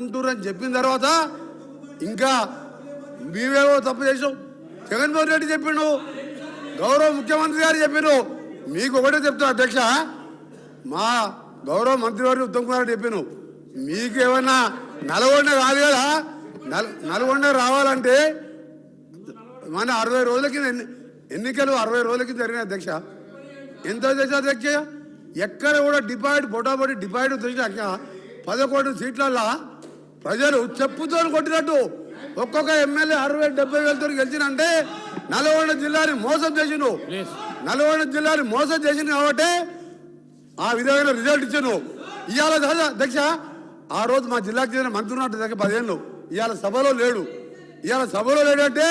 అని చెప్పిన తర్వాత ఇంకా మీవేవో తప్పు చేసావు. జగన్మోహన్ రెడ్డి చెప్పిండు, గౌరవ ముఖ్యమంత్రి గారు చెప్పిండు. మీకు ఒకటే చెప్తున్నా అధ్యక్ష, మా గౌరవ మంత్రివారు ఉత్తమ్ కుమార్ రెడ్డి చెప్పాను, మీకు ఏమన్నా నల్గొండ కాదు కదా, నల్గొండ రావాలంటే మన 60 రోజుల కింద ఎన్నికలు 60 రోజుల కింద జరిగిన అధ్యక్ష. ఎంత అధ్యక్ష, ఎక్కడ కూడా డిపాయిడ్ బొటాబొటి డిపాయిడ్ తెచ్చాక 11 సీట్లల్లో ప్రజలు చెప్పుతో కొట్టినట్టు ఒక్కొక్క ఎమ్మెల్యే 60-70 వేలతో గెలిచినంటే నల్గొండ జిల్లాని మోసం చేసిను. నల్గొండ జిల్లాని మోసం చేసింది కాబట్టి ఆ విధమైన రిజల్ట్ ఇచ్చాను. ఇవాళ అధ్యక్ష, ఆ రోజు మా జిల్లాకు చెందిన మంత్రి ఉన్నట్టు దగ్గర 10 ఏళ్ళు ఇవాళ సభలో లేడు. ఇవాళ సభలో లేడంటే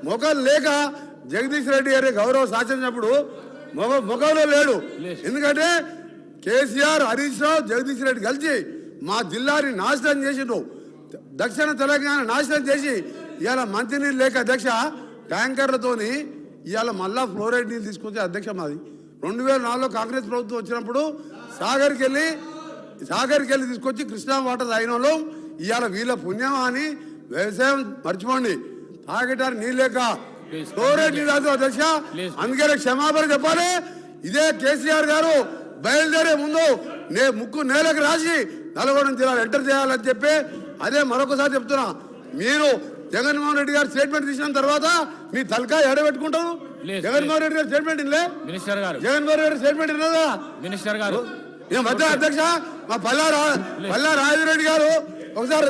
మొఖం లేక జగదీష్ రెడ్డి గారి గౌరవ శాసనప్పుడు ముఖంలో లేడు. ఎందుకంటే కేసీఆర్, హరీష్ రావు, జగదీష్ రెడ్డి కలిసి మా జిల్లాని నాశనం చేసిండు. దక్షిణ తెలంగాణ నాశనం చేసి ఇవాళ మంచినీళ్ళు లేక అధ్యక్ష ట్యాంకర్లతోని ఇవాళ మళ్ళా ఫ్లోరైడ్ నీళ్ళు తీసుకొచ్చే అధ్యక్ష మాది 2004లో కాంగ్రెస్ ప్రభుత్వం వచ్చినప్పుడు సాగర్కి వెళ్ళి తీసుకొచ్చి కృష్ణా వాటర్ తాగిన వాళ్ళు ఇవాళ వీళ్ళ పుణ్యమా అని వ్యవసాయం మర్చిపోండి, తాగటానికి నీళ్ళు లేక ఫ్లోరైడ్ నీళ్ళు అధ్యక్ష. అందుకనే క్షమాపణ చెప్పాలి. ఇదే కేసీఆర్ గారు బయలుదేరే ముందు ముక్కు నేలకు రాసి నల్గొండ జిల్లాలో ఎంటర్ చేయాలని చెప్పి అదే మరొకసారి చెప్తున్నా. మీరు జగన్మోహన్ రెడ్డి గారు స్టేట్మెంట్ తీసిన తర్వాత మీ తలకాయ ఎడబెట్టుకుంటారు. జగన్మోహన్ రెడ్డి గారు స్టేట్మెంట్ ఇల్లే, జగన్మోహన్ రెడ్డి స్టేట్మెంట్ ఇన్నదా మినిస్టర్ గారు మధ్య అధ్యక్ష మా పల్లా రాజరెడ్డి గారు ఒకసారి